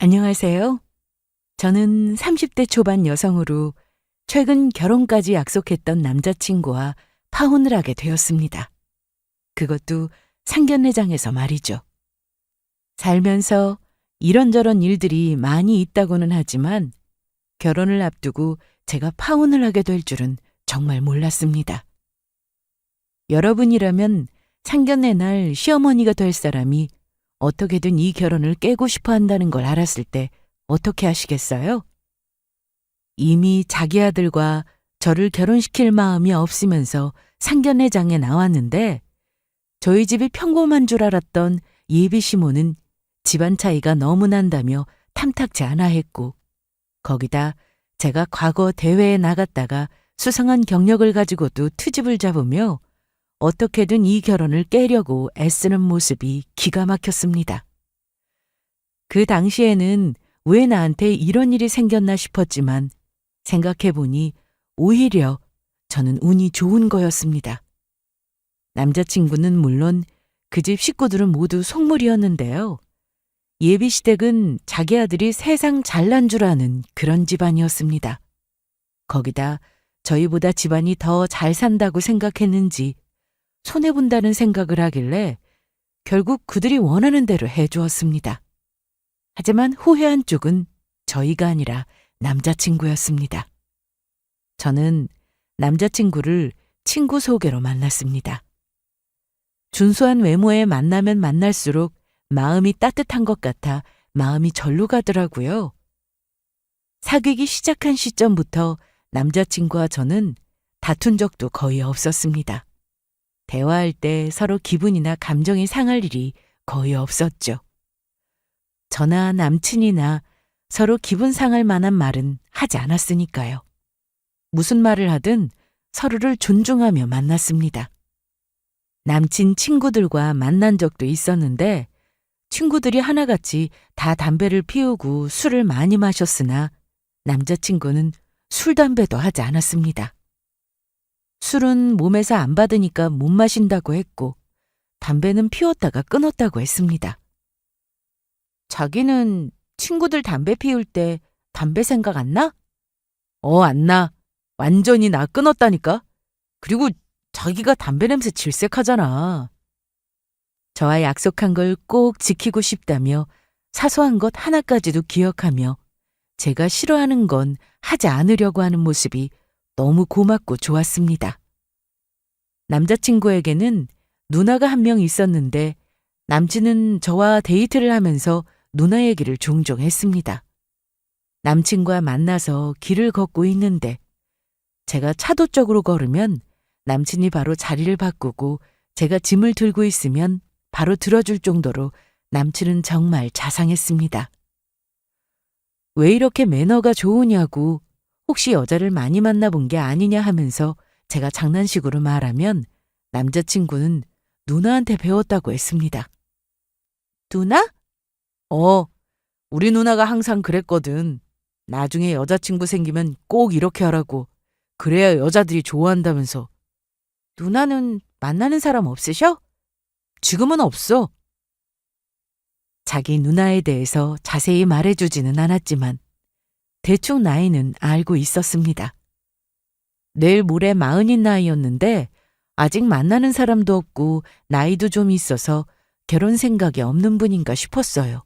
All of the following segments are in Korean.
안녕하세요. 저는 30대 초반 여성으로 최근 결혼까지 약속했던 남자친구와 파혼을 하게 되었습니다. 그것도 상견례장에서 말이죠. 살면서 이런저런 일들이 많이 있다고는 하지만 결혼을 앞두고 제가 파혼을 하게 될 줄은 정말 몰랐습니다. 여러분이라면 상견례 날 시어머니가 될 사람이 어떻게든 이 결혼을 깨고 싶어 한다는 걸 알았을 때 어떻게 하시겠어요? 이미 자기 아들과 저를 결혼시킬 마음이 없으면서 상견례장에 나왔는데 저희 집이 평범한 줄 알았던 예비 시모는 집안 차이가 너무 난다며 탐탁지 않아 했고 거기다 제가 과거 대회에 나갔다가 수상한 경력을 가지고도 트집을 잡으며 어떻게든 이 결혼을 깨려고 애쓰는 모습이 기가 막혔습니다. 그 당시에는 왜 나한테 이런 일이 생겼나 싶었지만 생각해보니 오히려 저는 운이 좋은 거였습니다. 남자친구는 물론 그 집 식구들은 모두 속물이었는데요. 예비시댁은 자기 아들이 세상 잘난 줄 아는 그런 집안이었습니다. 거기다 저희보다 집안이 더 잘 산다고 생각했는지 손해본다는 생각을 하길래 결국 그들이 원하는 대로 해주었습니다. 하지만 후회한 쪽은 저희가 아니라 남자친구였습니다. 저는 남자친구를 친구 소개로 만났습니다. 준수한 외모에 만나면 만날수록 마음이 따뜻한 것 같아 마음이 절로 가더라고요. 사귀기 시작한 시점부터 남자친구와 저는 다툰 적도 거의 없었습니다. 대화할 때 서로 기분이나 감정이 상할 일이 거의 없었죠. 저나 남친이나 서로 기분 상할 만한 말은 하지 않았으니까요. 무슨 말을 하든 서로를 존중하며 만났습니다. 남친 친구들과 만난 적도 있었는데 친구들이 하나같이 다 담배를 피우고 술을 많이 마셨으나 남자친구는 술, 담배도 하지 않았습니다. 술은 몸에서 안 받으니까 못 마신다고 했고 담배는 피웠다가 끊었다고 했습니다. 자기는 친구들 담배 피울 때 담배 생각 안 나? 안 나. 완전히 나 끊었다니까. 그리고 자기가 담배 냄새 질색하잖아. 저와 약속한 걸 꼭 지키고 싶다며 사소한 것 하나까지도 기억하며 제가 싫어하는 건 하지 않으려고 하는 모습이 너무 고맙고 좋았습니다. 남자친구에게는 누나가 한 명 있었는데 남친은 저와 데이트를 하면서 누나 얘기를 종종 했습니다. 남친과 만나서 길을 걷고 있는데 제가 차도 쪽으로 걸으면 남친이 바로 자리를 바꾸고 제가 짐을 들고 있으면 바로 들어줄 정도로 남친은 정말 자상했습니다. 왜 이렇게 매너가 좋으냐고 혹시 여자를 많이 만나본 게 아니냐 하면서 제가 장난식으로 말하면 남자친구는 누나한테 배웠다고 했습니다. 누나? 우리 누나가 항상 그랬거든. 나중에 여자친구 생기면 꼭 이렇게 하라고. 그래야 여자들이 좋아한다면서. 누나는 만나는 사람 없으셔? 지금은 없어. 자기 누나에 대해서 자세히 말해주지는 않았지만 대충 나이는 알고 있었습니다. 내일 모레 40인 나이였는데 아직 만나는 사람도 없고 나이도 좀 있어서 결혼 생각이 없는 분인가 싶었어요.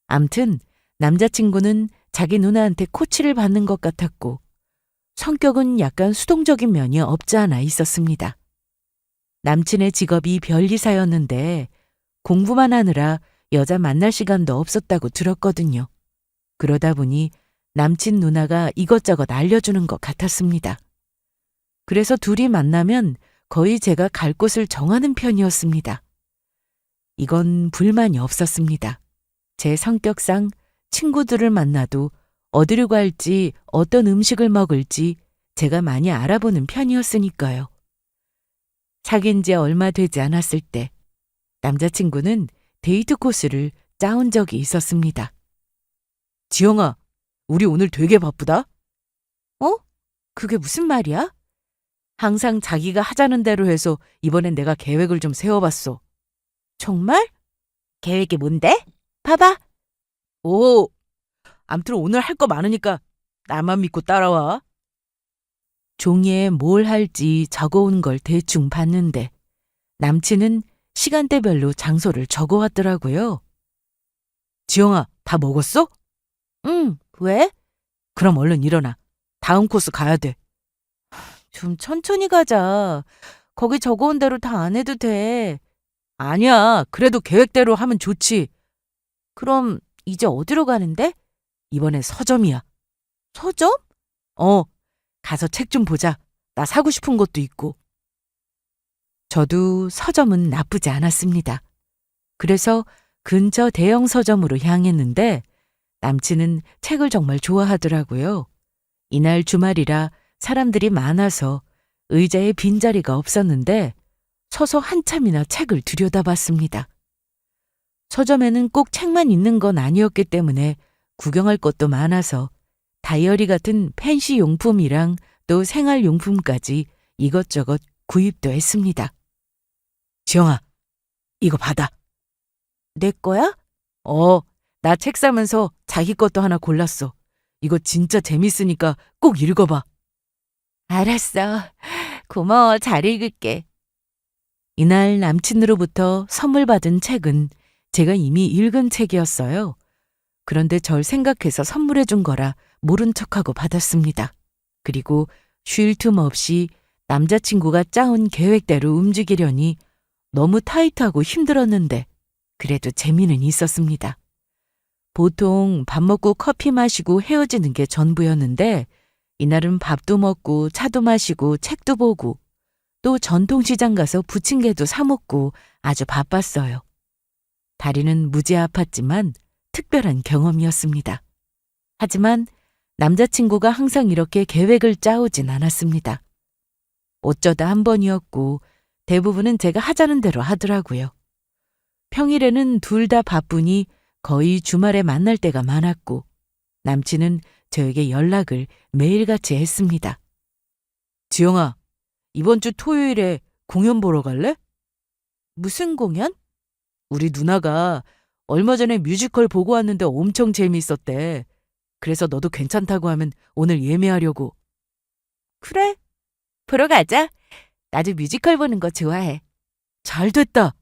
암튼 남자친구는 자기 누나한테 코치를 받는 것 같았고 성격은 약간 수동적인 면이 없지 않아 있었습니다. 남친의 직업이 변리사였는데 공부만 하느라 여자 만날 시간도 없었다고 들었거든요. 그러다 보니 남친 누나가 이것저것 알려주는 것 같았습니다. 그래서 둘이 만나면 거의 제가 갈 곳을 정하는 편이었습니다. 이건 불만이 없었습니다. 제 성격상 친구들을 만나도 어디로 갈지 어떤 음식을 먹을지 제가 많이 알아보는 편이었으니까요. 사귄 지 얼마 되지 않았을 때 남자친구는 데이트 코스를 짜온 적이 있었습니다. 지영아, 우리 오늘 되게 바쁘다? 그게 무슨 말이야? 항상 자기가 하자는 대로 해서 이번엔 내가 계획을 좀 세워봤어. 정말? 계획이 뭔데? 봐봐. 오, 암튼 오늘 할 거 많으니까 나만 믿고 따라와. 종이에 뭘 할지 적어온 걸 대충 봤는데 남친은 시간대별로 장소를 적어왔더라고요. 지영아, 다 먹었어? 응, 왜? 그럼 얼른 일어나. 다음 코스 가야 돼. 좀 천천히 가자. 거기 적어온 대로 다 안 해도 돼. 아니야, 그래도 계획대로 하면 좋지. 그럼 이제 어디로 가는데? 이번엔 서점이야. 서점? 어, 가서 책 좀 보자. 나 사고 싶은 것도 있고. 저도 서점은 나쁘지 않았습니다. 그래서 근처 대형 서점으로 향했는데 남친은 책을 정말 좋아하더라고요. 이날 주말이라 사람들이 많아서 의자에 빈자리가 없었는데 서서 한참이나 책을 들여다봤습니다. 서점에는 꼭 책만 있는 건 아니었기 때문에 구경할 것도 많아서 다이어리 같은 펜시 용품이랑 또 생활용품까지 이것저것 구입도 했습니다. 지영아, 이거 받아. 내 거야? 나 책 사면서 자기 것도 하나 골랐어. 이거 진짜 재밌으니까 꼭 읽어봐. 알았어. 고마워. 잘 읽을게. 이날 남친으로부터 선물 받은 책은 제가 이미 읽은 책이었어요. 그런데 절 생각해서 선물해 준 거라 모른 척하고 받았습니다. 그리고 쉴 틈 없이 남자친구가 짜온 계획대로 움직이려니 너무 타이트하고 힘들었는데 그래도 재미는 있었습니다. 보통 밥 먹고 커피 마시고 헤어지는 게 전부였는데 이날은 밥도 먹고 차도 마시고 책도 보고 또 전통시장 가서 부침개도 사 먹고 아주 바빴어요. 다리는 무지 아팠지만 특별한 경험이었습니다. 하지만 남자친구가 항상 이렇게 계획을 짜오진 않았습니다. 어쩌다 한 번이었고 대부분은 제가 하자는 대로 하더라고요. 평일에는 둘 다 바쁘니 거의 주말에 만날 때가 많았고 남친은 저에게 연락을 매일같이 했습니다. 지영아, 이번 주 토요일에 공연 보러 갈래? 무슨 공연? 우리 누나가 얼마 전에 뮤지컬 보고 왔는데 엄청 재미있었대. 그래서 너도 괜찮다고 하면 오늘 예매하려고. 그래, 보러 가자. 나도 뮤지컬 보는 거 좋아해. 잘 됐다.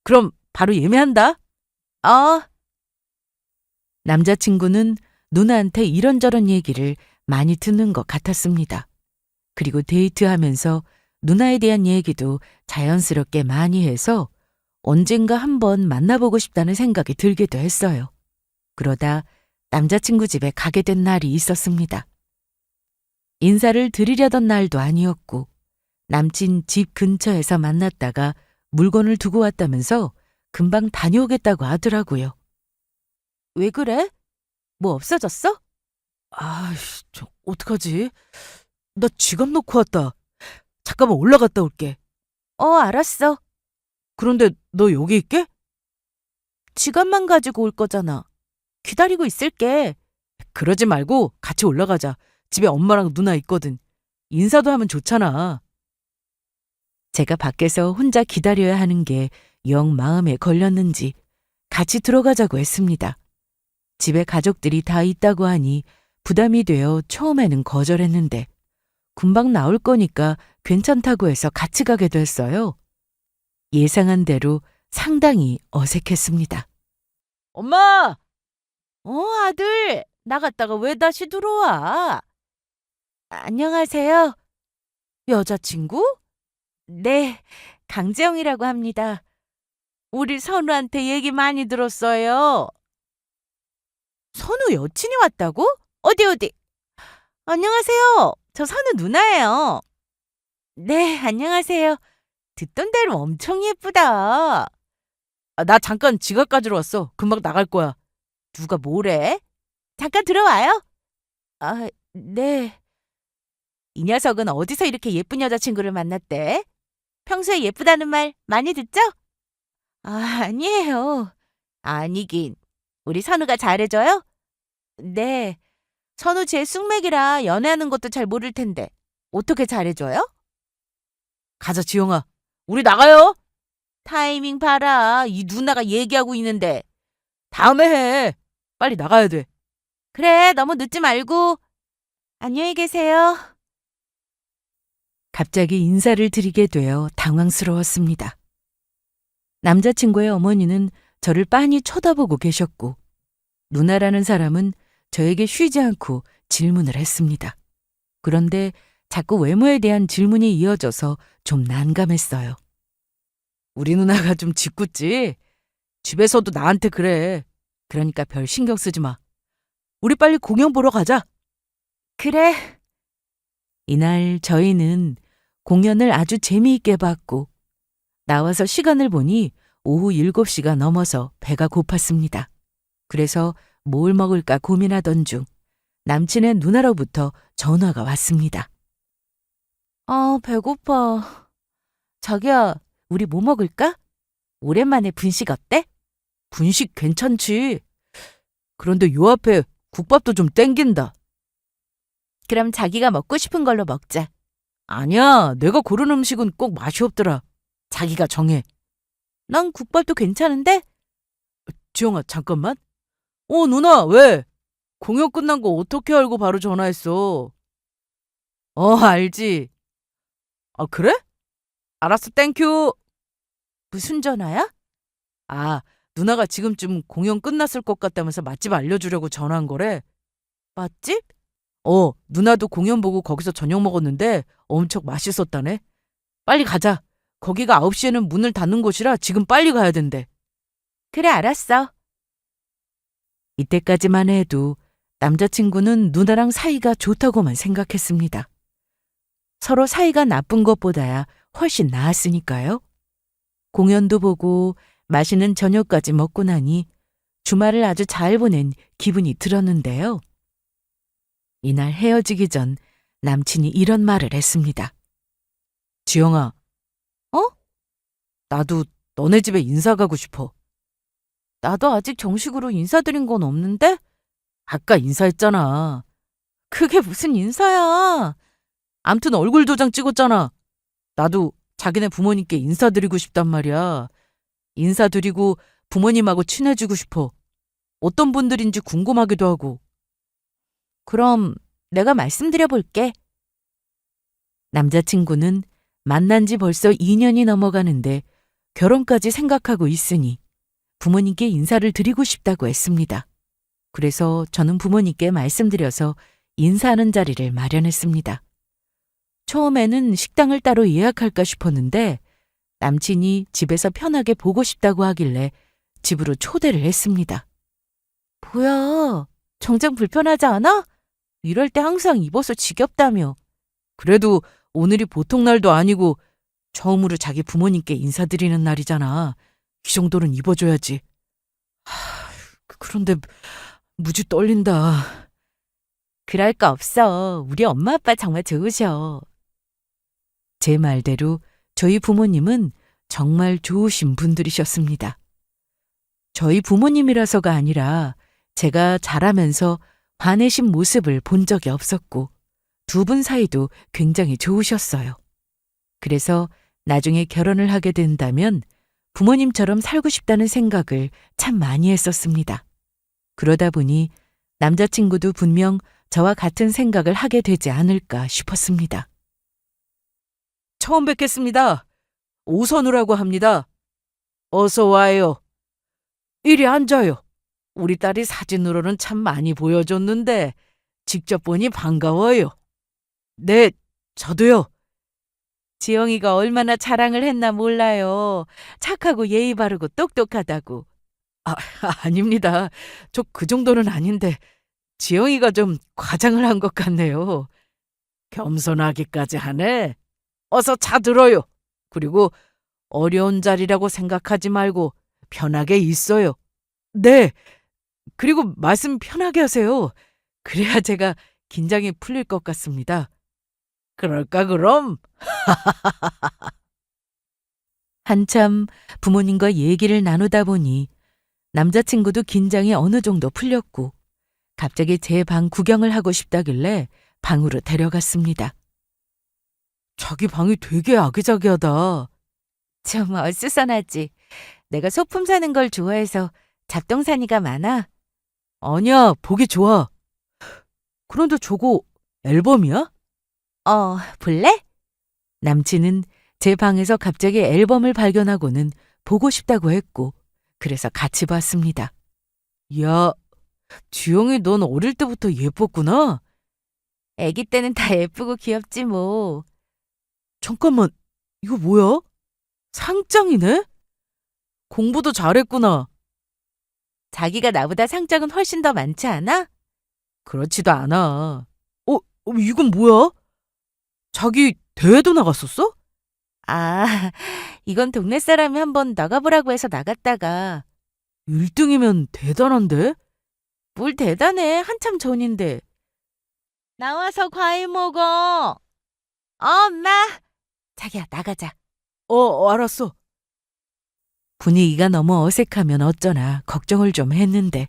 그럼 바로 예매한다. 남자친구는 누나한테 이런저런 얘기를 많이 듣는 것 같았습니다. 그리고 데이트하면서 누나에 대한 얘기도 자연스럽게 많이 해서 언젠가 한번 만나보고 싶다는 생각이 들기도 했어요. 그러다 남자친구 집에 가게 된 날이 있었습니다. 인사를 드리려던 날도 아니었고 남친 집 근처에서 만났다가 물건을 두고 왔다면서 금방 다녀오겠다고 하더라고요. 왜 그래? 뭐 없어졌어? 어떡하지? 나 지갑 놓고 왔다. 잠깐만 올라갔다 올게. 알았어. 그런데 너 여기 있게? 지갑만 가지고 올 거잖아. 기다리고 있을게. 그러지 말고 같이 올라가자. 집에 엄마랑 누나 있거든. 인사도 하면 좋잖아. 제가 밖에서 혼자 기다려야 하는 게 영 마음에 걸렸는지 같이 들어가자고 했습니다. 집에 가족들이 다 있다고 하니 부담이 되어 처음에는 거절했는데 금방 나올 거니까 괜찮다고 해서 같이 가게 됐어요. 예상한 대로 상당히 어색했습니다. 엄마! 아들! 나갔다가 왜 다시 들어와? 안녕하세요. 여자친구? 네, 강재영이라고 합니다. 우리 선우한테 얘기 많이 들었어요. 선우 여친이 왔다고? 어디? 안녕하세요. 저 선우 누나예요. 네, 안녕하세요. 듣던 대로 엄청 예쁘다. 나 잠깐 지갑 가지러 왔어. 금방 나갈 거야. 누가 뭐래? 잠깐 들어와요. 네. 이 녀석은 어디서 이렇게 예쁜 여자친구를 만났대? 평소에 예쁘다는 말 많이 듣죠? 아니에요. 아니긴. 우리 선우가 잘해줘요? 네. 선우 제 쑥맥이라 연애하는 것도 잘 모를 텐데 어떻게 잘해줘요? 가자, 지영아. 우리 나가요. 타이밍 봐라. 이 누나가 얘기하고 있는데. 다음에 해. 빨리 나가야 돼. 그래, 너무 늦지 말고. 안녕히 계세요. 갑자기 인사를 드리게 되어 당황스러웠습니다. 남자친구의 어머니는 저를 빤히 쳐다보고 계셨고, 누나라는 사람은 저에게 쉬지 않고 질문을 했습니다. 그런데 자꾸 외모에 대한 질문이 이어져서 좀 난감했어요. 우리 누나가 좀 짓궂지? 집에서도 나한테 그래. 그러니까 별 신경 쓰지 마. 우리 빨리 공연 보러 가자. 그래. 이날 저희는 공연을 아주 재미있게 봤고, 나와서 시간을 보니 오후 7시가 넘어서 배가 고팠습니다. 그래서 뭘 먹을까 고민하던 중 남친의 누나로부터 전화가 왔습니다. 배고파. 자기야, 우리 뭐 먹을까? 오랜만에 분식 어때? 분식 괜찮지. 그런데 요 앞에 국밥도 좀 땡긴다. 그럼 자기가 먹고 싶은 걸로 먹자. 아니야, 내가 고른 음식은 꼭 맛이 없더라. 자기가 정해. 난 국밥도 괜찮은데? 지영아, 잠깐만. 누나, 왜? 공연 끝난 거 어떻게 알고 바로 전화했어? 알지. 아, 그래? 알았어, 땡큐. 무슨 전화야? 누나가 지금쯤 공연 끝났을 것 같다면서 맛집 알려주려고 전화한 거래. 맛집? 누나도 공연 보고 거기서 저녁 먹었는데 엄청 맛있었다네. 빨리 가자. 거기가 9시에는 문을 닫는 곳이라 지금 빨리 가야 된대. 그래, 알았어. 이때까지만 해도 남자친구는 누나랑 사이가 좋다고만 생각했습니다. 서로 사이가 나쁜 것보다야 훨씬 나았으니까요. 공연도 보고 맛있는 저녁까지 먹고 나니 주말을 아주 잘 보낸 기분이 들었는데요. 이날 헤어지기 전 남친이 이런 말을 했습니다. 지영아. 나도 너네 집에 인사 가고 싶어. 나도 아직 정식으로 인사드린 건 없는데? 아까 인사했잖아. 그게 무슨 인사야. 암튼 얼굴 도장 찍었잖아. 나도 자기네 부모님께 인사드리고 싶단 말이야. 인사드리고 부모님하고 친해지고 싶어. 어떤 분들인지 궁금하기도 하고. 그럼 내가 말씀드려 볼게. 남자친구는 만난 지 벌써 2년이 넘어가는데 결혼까지 생각하고 있으니 부모님께 인사를 드리고 싶다고 했습니다. 그래서 저는 부모님께 말씀드려서 인사하는 자리를 마련했습니다. 처음에는 식당을 따로 예약할까 싶었는데 남친이 집에서 편하게 보고 싶다고 하길래 집으로 초대를 했습니다. 뭐야, 정장 불편하지 않아? 이럴 때 항상 입어서 지겹다며. 그래도 오늘이 보통 날도 아니고 처음으로 자기 부모님께 인사드리는 날이잖아. 이 정도는 입어줘야지. 그런데 무지 떨린다. 그럴 거 없어. 우리 엄마 아빠 정말 좋으셔. 제 말대로 저희 부모님은 정말 좋으신 분들이셨습니다. 저희 부모님이라서가 아니라 제가 자라면서 화내신 모습을 본 적이 없었고 두 분 사이도 굉장히 좋으셨어요. 그래서 나중에 결혼을 하게 된다면 부모님처럼 살고 싶다는 생각을 참 많이 했었습니다. 그러다 보니 남자친구도 분명 저와 같은 생각을 하게 되지 않을까 싶었습니다. 처음 뵙겠습니다. 오선우라고 합니다. 어서 와요. 이리 앉아요. 우리 딸이 사진으로는 참 많이 보여줬는데 직접 보니 반가워요. 네, 저도요. 지영이가 얼마나 자랑을 했나 몰라요. 착하고 예의 바르고 똑똑하다고. 아닙니다. 저 그 정도는 아닌데 지영이가 좀 과장을 한 것 같네요. 겸손하기까지 하네. 어서 차들어요. 그리고 어려운 자리라고 생각하지 말고 편하게 있어요. 네. 그리고 말씀 편하게 하세요. 그래야 제가 긴장이 풀릴 것 같습니다. 그럴까 그럼? 한참 부모님과 얘기를 나누다 보니 남자친구도 긴장이 어느 정도 풀렸고 갑자기 제 방 구경을 하고 싶다길래 방으로 데려갔습니다. 자기 방이 되게 아기자기하다. 좀 어수선하지. 내가 소품 사는 걸 좋아해서 잡동사니가 많아. 아니야, 보기 좋아. 그런데 저거 앨범이야? 볼래? 남친은 제 방에서 갑자기 앨범을 발견하고는 보고 싶다고 했고, 그래서 같이 봤습니다. 야, 주영이 넌 어릴 때부터 예뻤구나. 애기 때는 다 예쁘고 귀엽지 뭐. 잠깐만, 이거 뭐야? 상장이네? 공부도 잘했구나. 자기가 나보다 상장은 훨씬 더 많지 않아? 그렇지도 않아. 이건 뭐야? 자기 대회도 나갔었어? 아, 이건 동네 사람이 한번 나가보라고 해서 나갔다가. 1등이면 대단한데? 뭘 대단해, 한참 전인데. 나와서 과일 먹어. 엄마! 자기야, 나가자. 알았어. 분위기가 너무 어색하면 어쩌나 걱정을 좀 했는데,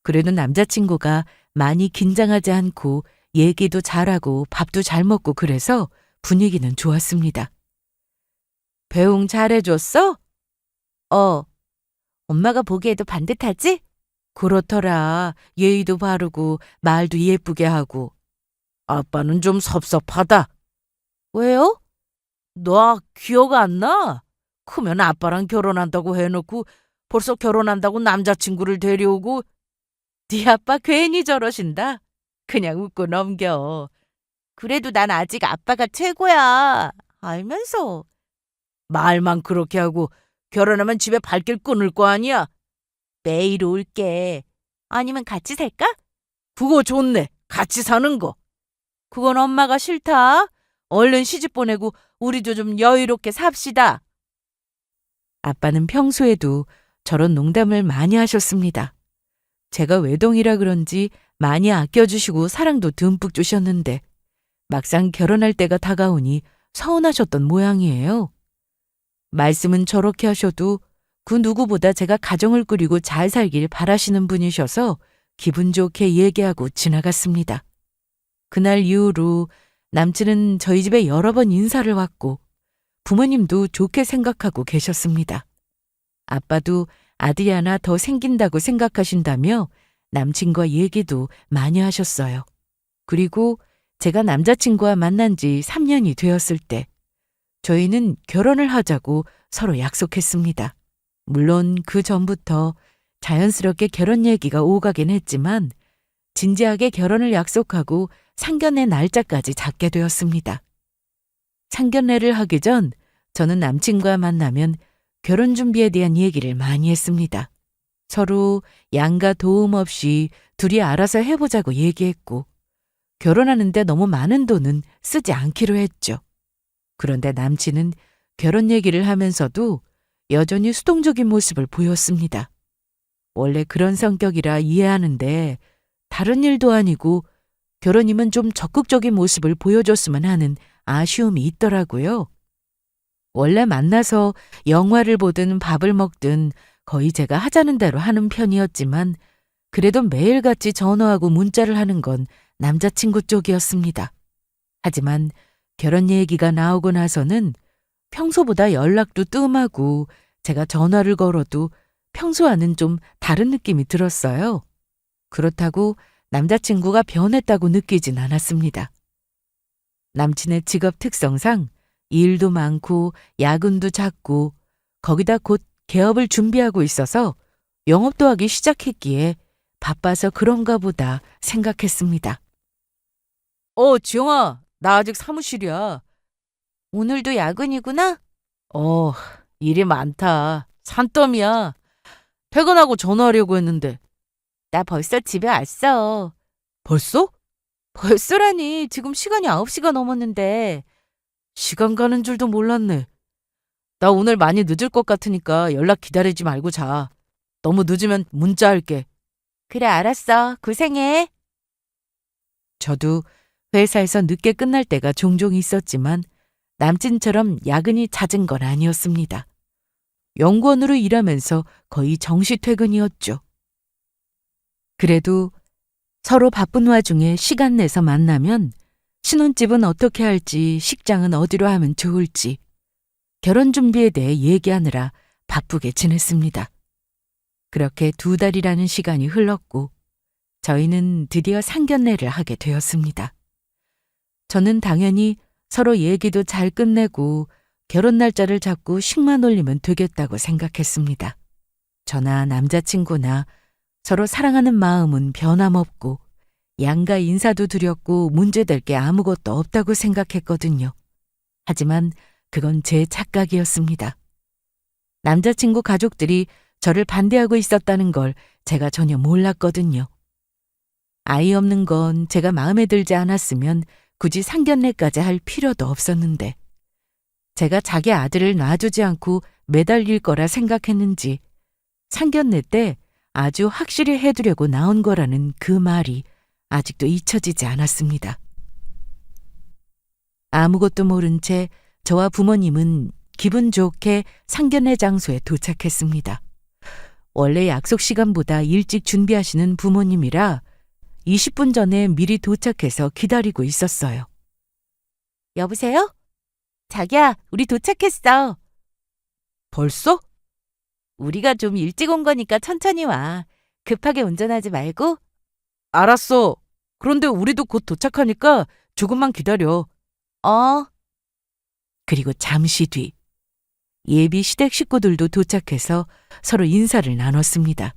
그래도 남자친구가 많이 긴장하지 않고 얘기도 잘하고 밥도 잘 먹고 그래서 분위기는 좋았습니다. 배웅 잘해줬어? 엄마가 보기에도 반듯하지? 그렇더라. 예의도 바르고 말도 예쁘게 하고. 아빠는 좀 섭섭하다. 왜요? 너 기억 안 나? 크면 아빠랑 결혼한다고 해놓고 벌써 결혼한다고 남자친구를 데려오고. 네 아빠 괜히 저러신다. 그냥 웃고 넘겨. 그래도 난 아직 아빠가 최고야. 알면서. 말만 그렇게 하고 결혼하면 집에 발길 끊을 거 아니야? 매일 올게. 아니면 같이 살까? 그거 좋네. 같이 사는 거. 그건 엄마가 싫다. 얼른 시집 보내고 우리도 좀 여유롭게 삽시다. 아빠는 평소에도 저런 농담을 많이 하셨습니다. 제가 외동이라 그런지 많이 아껴주시고 사랑도 듬뿍 주셨는데 막상 결혼할 때가 다가오니 서운하셨던 모양이에요. 말씀은 저렇게 하셔도 그 누구보다 제가 가정을 꾸리고 잘 살길 바라시는 분이셔서 기분 좋게 얘기하고 지나갔습니다. 그날 이후로 남친은 저희 집에 여러 번 인사를 왔고 부모님도 좋게 생각하고 계셨습니다. 아빠도 아들이 하나 더 생긴다고 생각하신다며 남친과 얘기도 많이 하셨어요. 그리고 제가 남자친구와 만난 지 3년이 되었을 때 저희는 결혼을 하자고 서로 약속했습니다. 물론 그 전부터 자연스럽게 결혼 얘기가 오가긴 했지만 진지하게 결혼을 약속하고 상견례 날짜까지 잡게 되었습니다. 상견례를 하기 전 저는 남친과 만나면 결혼 준비에 대한 얘기를 많이 했습니다. 서로 양가 도움 없이 둘이 알아서 해보자고 얘기했고 결혼하는데 너무 많은 돈은 쓰지 않기로 했죠. 그런데 남친은 결혼 얘기를 하면서도 여전히 수동적인 모습을 보였습니다. 원래 그런 성격이라 이해하는데 다른 일도 아니고 결혼이면 좀 적극적인 모습을 보여줬으면 하는 아쉬움이 있더라고요. 원래 만나서 영화를 보든 밥을 먹든 거의 제가 하자는 대로 하는 편이었지만 그래도 매일같이 전화하고 문자를 하는 건 남자친구 쪽이었습니다. 하지만 결혼 얘기가 나오고 나서는 평소보다 연락도 뜸하고 제가 전화를 걸어도 평소와는 좀 다른 느낌이 들었어요. 그렇다고 남자친구가 변했다고 느끼진 않았습니다. 남친의 직업 특성상 일도 많고 야근도 잦고 거기다 곧 개업을 준비하고 있어서 영업도 하기 시작했기에 바빠서 그런가 보다 생각했습니다. 지영아, 나 아직 사무실이야. 오늘도 야근이구나? 일이 많다. 산더미야. 퇴근하고 전화하려고 했는데. 나 벌써 집에 왔어. 벌써? 벌써라니, 지금 시간이 9시가 넘었는데. 시간 가는 줄도 몰랐네. 나 오늘 많이 늦을 것 같으니까 연락 기다리지 말고 자. 너무 늦으면 문자할게. 그래, 알았어. 고생해. 저도 회사에서 늦게 끝날 때가 종종 있었지만 남친처럼 야근이 잦은 건 아니었습니다. 연구원으로 일하면서 거의 정시 퇴근이었죠. 그래도 서로 바쁜 와중에 시간 내서 만나면 신혼집은 어떻게 할지, 식장은 어디로 하면 좋을지, 결혼 준비에 대해 얘기하느라 바쁘게 지냈습니다. 그렇게 2달이라는 시간이 흘렀고 저희는 드디어 상견례를 하게 되었습니다. 저는 당연히 서로 얘기도 잘 끝내고 결혼 날짜를 잡고 식만 올리면 되겠다고 생각했습니다. 저나 남자친구나 서로 사랑하는 마음은 변함없고 양가 인사도 드렸고 문제될 게 아무것도 없다고 생각했거든요. 하지만 그건 제 착각이었습니다. 남자친구 가족들이 저를 반대하고 있었다는 걸 제가 전혀 몰랐거든요. 아이 없는 건 제가 마음에 들지 않았으면 굳이 상견례까지 할 필요도 없었는데 제가 자기 아들을 놔두지 않고 매달릴 거라 생각했는지 상견례 때 아주 확실히 해두려고 나온 거라는 그 말이 아직도 잊혀지지 않았습니다. 아무것도 모른 채 저와 부모님은 기분 좋게 상견례 장소에 도착했습니다. 원래 약속 시간보다 일찍 준비하시는 부모님이라 20분 전에 미리 도착해서 기다리고 있었어요. 여보세요? 자기야, 우리 도착했어. 벌써? 우리가 좀 일찍 온 거니까 천천히 와. 급하게 운전하지 말고. 알았어. 그런데 우리도 곧 도착하니까 조금만 기다려. 그리고 잠시 뒤 예비 시댁 식구들도 도착해서 서로 인사를 나눴습니다.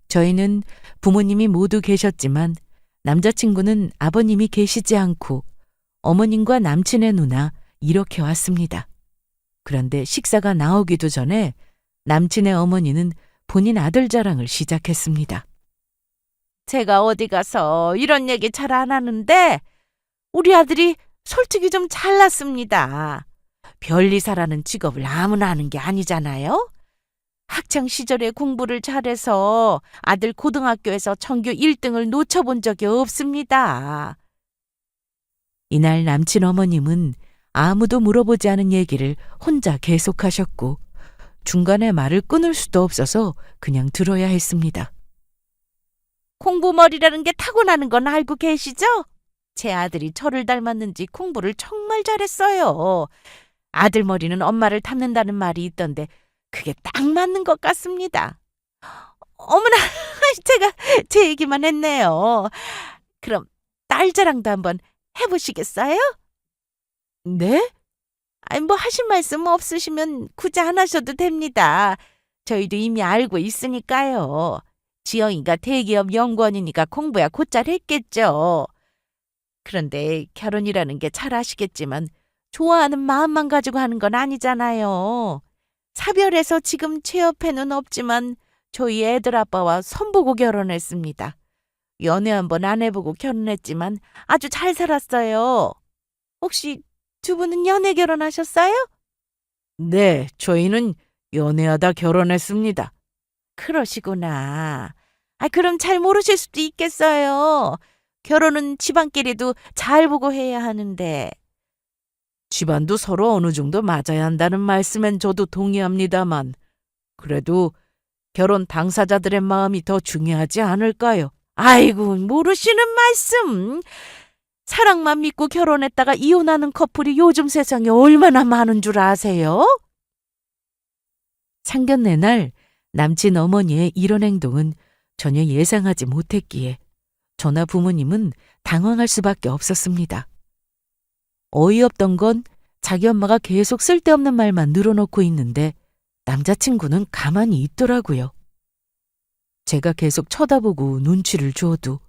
저희는 부모님이 모두 계셨지만 남자친구는 아버님이 계시지 않고 어머님과 남친의 누나 이렇게 왔습니다. 그런데 식사가 나오기도 전에 남친의 어머니는 본인 아들 자랑을 시작했습니다. 제가 어디 가서 이런 얘기 잘 안 하는데 우리 아들이 솔직히 좀 잘났습니다. 변리사라는 직업을 아무나 하는 게 아니잖아요. 학창 시절에 공부를 잘해서 아들 고등학교에서 전교 1등을 놓쳐본 적이 없습니다. 이날 남친 어머님은 아무도 물어보지 않은 얘기를 혼자 계속하셨고 중간에 말을 끊을 수도 없어서 그냥 들어야 했습니다. 공부머리라는 게 타고나는 건 알고 계시죠? 제 아들이 저를 닮았는지 공부를 정말 잘했어요. 아들 머리는 엄마를 닮는다는 말이 있던데 그게 딱 맞는 것 같습니다. 어머나, 제가 제 얘기만 했네요. 그럼 딸 자랑도 한번 해보시겠어요? 네? 뭐 하실 말씀 없으시면 굳이 안 하셔도 됩니다. 저희도 이미 알고 있으니까요. 지영이가 대기업 연구원이니까 공부야 곧잘 했겠죠. 그런데 결혼이라는 게 잘 아시겠지만 좋아하는 마음만 가지고 하는 건 아니잖아요. 사별해서 지금 제 옆에는 없지만 저희 애들 아빠와 선보고 결혼했습니다. 연애 한번 안 해보고 결혼했지만 아주 잘 살았어요. 혹시 두 분은 연애 결혼하셨어요? 네, 저희는 연애하다 결혼했습니다. 그러시구나. 그럼 잘 모르실 수도 있겠어요. 결혼은 집안끼리도 잘 보고 해야 하는데. 집안도 서로 어느 정도 맞아야 한다는 말씀엔 저도 동의합니다만 그래도 결혼 당사자들의 마음이 더 중요하지 않을까요? 아이고, 모르시는 말씀. 사랑만 믿고 결혼했다가 이혼하는 커플이 요즘 세상에 얼마나 많은 줄 아세요? 상견례 날 남친 어머니의 이런 행동은 전혀 예상하지 못했기에 저나 부모님은 당황할 수밖에 없었습니다. 어이없던 건 자기 엄마가 계속 쓸데없는 말만 늘어놓고 있는데 남자친구는 가만히 있더라고요. 제가 계속 쳐다보고 눈치를 줘도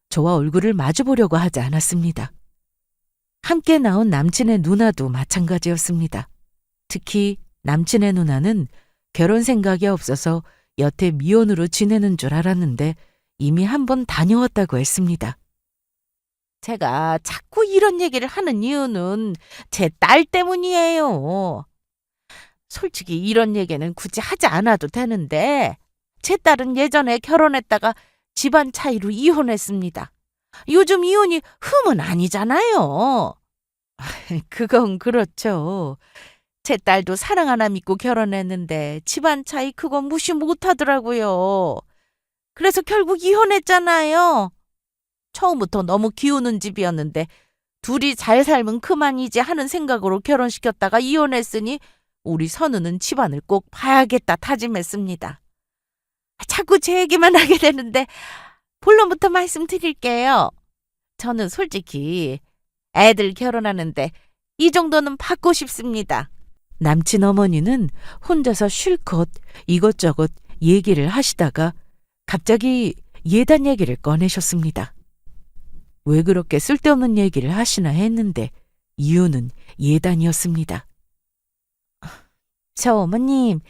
저와 얼굴을 마주보려고 하지 않았습니다. 함께 나온 남친의 누나도 마찬가지였습니다. 특히 남친의 누나는 결혼 생각이 없어서 여태 미혼으로 지내는 줄 알았는데 이미 한 번 다녀왔다고 했습니다. 제가 자꾸 이런 얘기를 하는 이유는 제 딸 때문이에요. 솔직히 이런 얘기는 굳이 하지 않아도 되는데 제 딸은 예전에 결혼했다가 집안 차이로 이혼했습니다. 요즘 이혼이 흠은 아니잖아요. 그건 그렇죠. 제 딸도 사랑 하나 믿고 결혼했는데 집안 차이 그거 무시 못하더라고요. 그래서 결국 이혼했잖아요. 처음부터 너무 기우는 집이었는데 둘이 잘 살면 그만이지 하는 생각으로 결혼시켰다가 이혼했으니 우리 선우는 집안을 꼭 봐야겠다 다짐했습니다. 자꾸 제 얘기만 하게 되는데 본론부터 말씀드릴게요. 저는 솔직히 애들 결혼하는데 이 정도는 받고 싶습니다. 남친 어머니는 혼자서 실컷 이것저것 얘기를 하시다가 갑자기 예단 얘기를 꺼내셨습니다. 왜 그렇게 쓸데없는 얘기를 하시나 했는데 이유는 예단이었습니다. 저 어머님,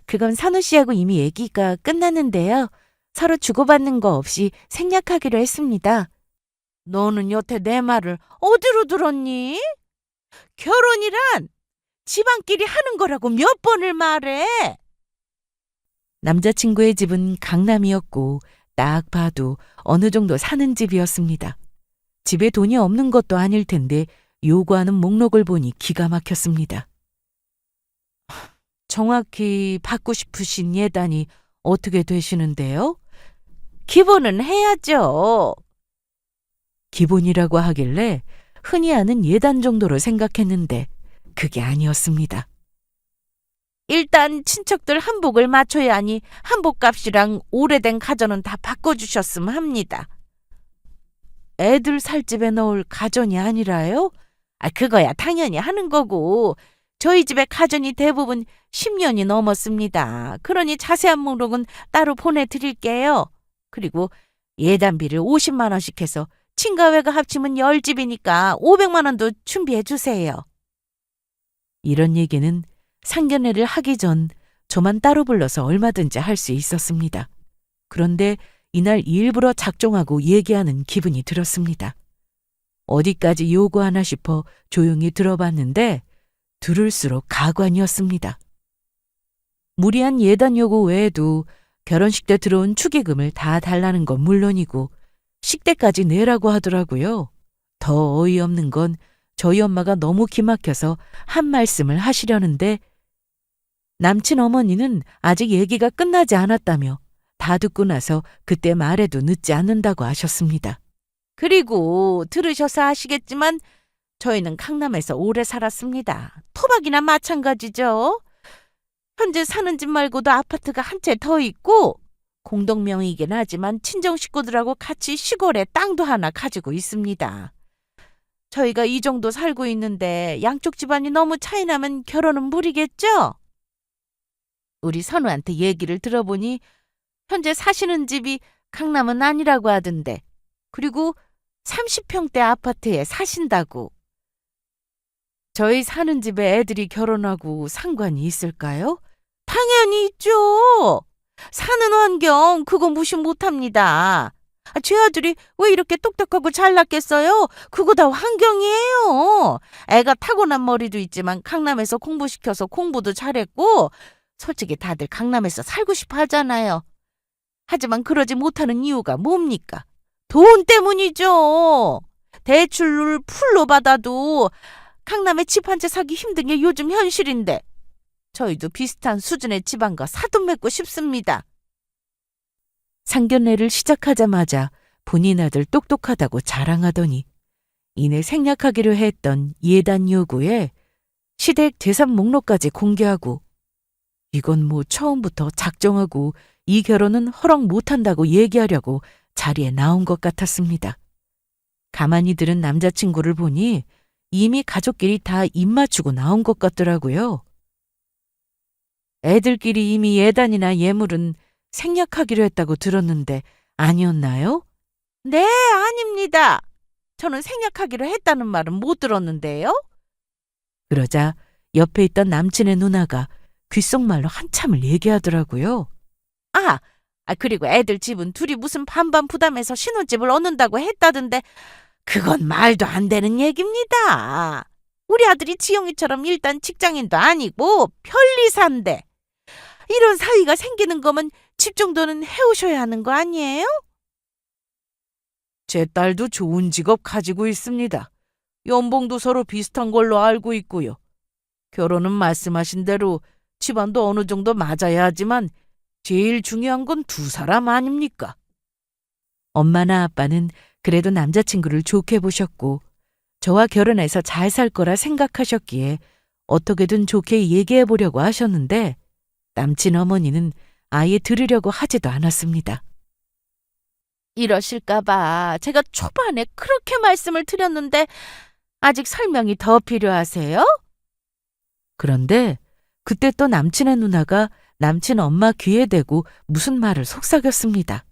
그건 선우 씨하고 이미 얘기가 끝났는데요. 서로 주고받는 거 없이 생략하기로 했습니다. 너는 여태 내 말을 어디로 들었니? 결혼이란 집안끼리 하는 거라고 몇 번을 말해. 남자친구의 집은 강남이었고 딱 봐도 어느 정도 사는 집이었습니다. 집에 돈이 없는 것도 아닐 텐데 요구하는 목록을 보니 기가 막혔습니다. 정확히 받고 싶으신 예단이 어떻게 되시는데요? 기본은 해야죠. 기본이라고 하길래 흔히 아는 예단 정도로 생각했는데 그게 아니었습니다. 일단 친척들 한복을 맞춰야 하니 한복값이랑 오래된 가전은 다 바꿔주셨으면 합니다. 애들 살 집에 넣을 가전이 아니라요? 그거야 당연히 하는 거고 저희 집에 가전이 대부분 10년이 넘었습니다. 그러니 자세한 목록은 따로 보내드릴게요. 그리고 예단비를 50만 원씩 해서 친가외가 합치면 10집이니까 500만 원도 준비해 주세요. 이런 얘기는 상견례를 하기 전 저만 따로 불러서 얼마든지 할 수 있었습니다. 그런데 이날 일부러 작정하고 얘기하는 기분이 들었습니다. 어디까지 요구하나 싶어 조용히 들어봤는데 들을수록 가관이었습니다. 무리한 예단 요구 외에도 결혼식 때 들어온 축의금을 다 달라는 건 물론이고 식대까지 내라고 하더라고요. 더 어이없는 건 저희 엄마가 너무 기막혀서 한 말씀을 하시려는데 남친 어머니는 아직 얘기가 끝나지 않았다며 다 듣고 나서 그때 말해도 늦지 않는다고 하셨습니다. 그리고 들으셔서 아시겠지만 저희는 강남에서 오래 살았습니다. 토박이나 마찬가지죠. 현재 사는 집 말고도 아파트가 한 채 더 있고 공동명의이긴 하지만 친정 식구들하고 같이 시골에 땅도 하나 가지고 있습니다. 저희가 이 정도 살고 있는데 양쪽 집안이 너무 차이 나면 결혼은 무리겠죠? 우리 선우한테 얘기를 들어보니 현재 사시는 집이 강남은 아니라고 하던데 그리고 30평대 아파트에 사신다고. 저희 사는 집에 애들이 결혼하고 상관이 있을까요? 당연히 있죠. 사는 환경 그거 무시 못합니다. 제 아들이 왜 이렇게 똑똑하고 잘났겠어요? 그거 다 환경이에요. 애가 타고난 머리도 있지만 강남에서 공부시켜서 공부도 잘했고 솔직히 다들 강남에서 살고 싶어 하잖아요. 하지만 그러지 못하는 이유가 뭡니까? 돈 때문이죠. 대출을 풀로 받아도 강남에 집 한 채 사기 힘든 게 요즘 현실인데 저희도 비슷한 수준의 집안과 사돈 맺고 싶습니다. 상견례를 시작하자마자 본인 아들 똑똑하다고 자랑하더니 이내 생략하기로 했던 예단 요구에 시댁 재산 목록까지 공개하고 이건 뭐 처음부터 작정하고 이 결혼은 허락 못한다고 얘기하려고 자리에 나온 것 같았습니다. 가만히 들은 남자친구를 보니 이미 가족끼리 다 입 맞추고 나온 것 같더라고요. 애들끼리 이미 예단이나 예물은 생략하기로 했다고 들었는데 아니었나요? 네, 아닙니다. 저는 생략하기로 했다는 말은 못 들었는데요. 그러자 옆에 있던 남친의 누나가 귓속말로 한참을 얘기하더라고요. 그리고 애들 집은 둘이 무슨 반반 부담해서 신혼집을 얻는다고 했다던데 그건 말도 안 되는 얘기입니다. 우리 아들이 지영이처럼 일단 직장인도 아니고 편리사인데 이런 사이가 생기는 거면 집 정도는 해오셔야 하는 거 아니에요? 제 딸도 좋은 직업 가지고 있습니다. 연봉도 서로 비슷한 걸로 알고 있고요. 결혼은 말씀하신 대로 집안도 어느 정도 맞아야 하지만 제일 중요한 건 두 사람 아닙니까? 엄마나 아빠는 그래도 남자친구를 좋게 보셨고 저와 결혼해서 잘 살 거라 생각하셨기에 어떻게든 좋게 얘기해 보려고 하셨는데 남친 어머니는 아예 들으려고 하지도 않았습니다. 이러실까봐 제가 초반에 그렇게 말씀을 드렸는데 아직 설명이 더 필요하세요? 그런데 그때 또 남친의 누나가 남친 엄마 귀에 대고 무슨 말을 속삭였습니다.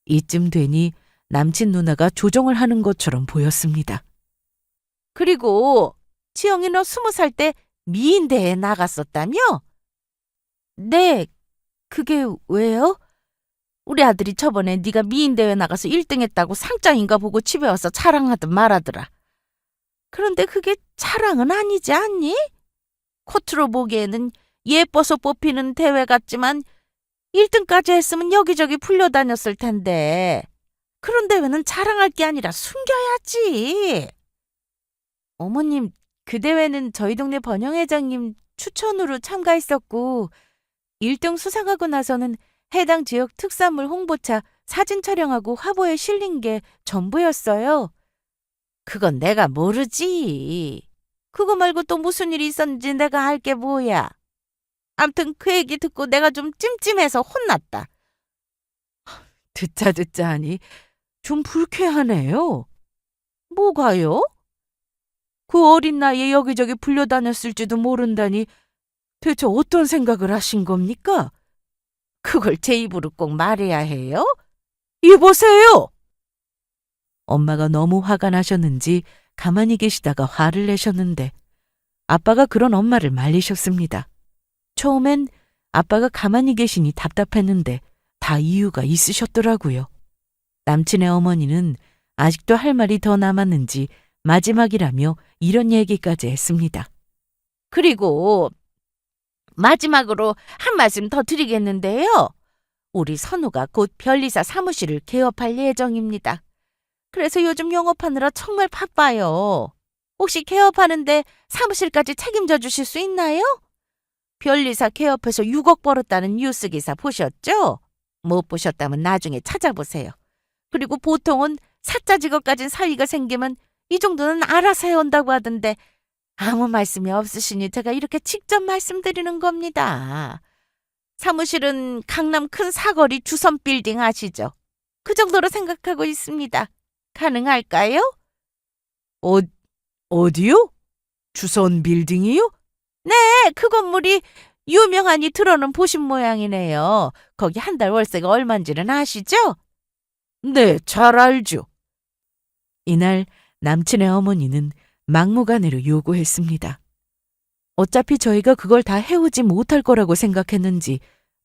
이쯤 되니 남친 누나가 조종을 하는 것처럼 보였습니다. 그리고 지영이 너 20살 때 미인대회에 나갔었다며? 네, 그게 왜요? 우리 아들이 저번에 네가 미인대회 나가서 1등 했다고 상장인가 보고 집에 와서 자랑하듯 말하더라. 그런데 그게 자랑은 아니지 않니? 코트로 보기에는 예뻐서 뽑히는 대회 같지만 1등까지 했으면 여기저기 풀려다녔을 텐데 그런 대회는 자랑할 게 아니라 숨겨야지. 어머님, 그 대회는 저희 동네 번영회장님 추천으로 참가했었고 1등 수상하고 나서는 해당 지역 특산물 홍보차 사진 촬영하고 화보에 실린 게 전부였어요. 그건 내가 모르지. 그거 말고 또 무슨 일이 있었는지 내가 알 게 뭐야. 암튼 그 얘기 듣고 내가 좀 찜찜해서 혼났다. 듣자 하니 좀 불쾌하네요. 뭐가요? 그 어린 나이에 여기저기 불려다녔을지도 모른다니 대체 어떤 생각을 하신 겁니까? 그걸 제 입으로 꼭 말해야 해요? 이보세요! 엄마가 너무 화가 나셨는지 가만히 계시다가 화를 내셨는데 아빠가 그런 엄마를 말리셨습니다. 처음엔 아빠가 가만히 계시니 답답했는데 다 이유가 있으셨더라고요. 남친의 어머니는 아직도 할 말이 더 남았는지 마지막이라며 이런 얘기까지 했습니다. 그리고 마지막으로 한 말씀 더 드리겠는데요. 우리 선우가 곧 변리사 사무실을 개업할 예정입니다. 그래서 요즘 영업하느라 정말 바빠요. 혹시 개업하는데 사무실까지 책임져 주실 수 있나요? 변리사 개업해서 6억 벌었다는 뉴스 기사 보셨죠? 못 보셨다면 나중에 찾아보세요. 그리고 보통은 사자 직업 가진 사위가 생기면 이 정도는 알아서 해온다고 하던데 아무 말씀이 없으시니 제가 이렇게 직접 말씀드리는 겁니다. 사무실은 강남 큰 사거리 주선 빌딩 아시죠? 그 정도로 생각하고 있습니다. 가능할까요? 어디요? 주선 빌딩이요? 네, 그 건물이 유명하니 들어는 보신 모양이네요. 거기 한 달 월세가 얼마인지는 아시죠? 네, 잘 알죠. 이날 남친의 어머니는 막무가내로 요구했습니다. 어차피 저희가 그걸 다 해오지 못할 거라고 생각했는지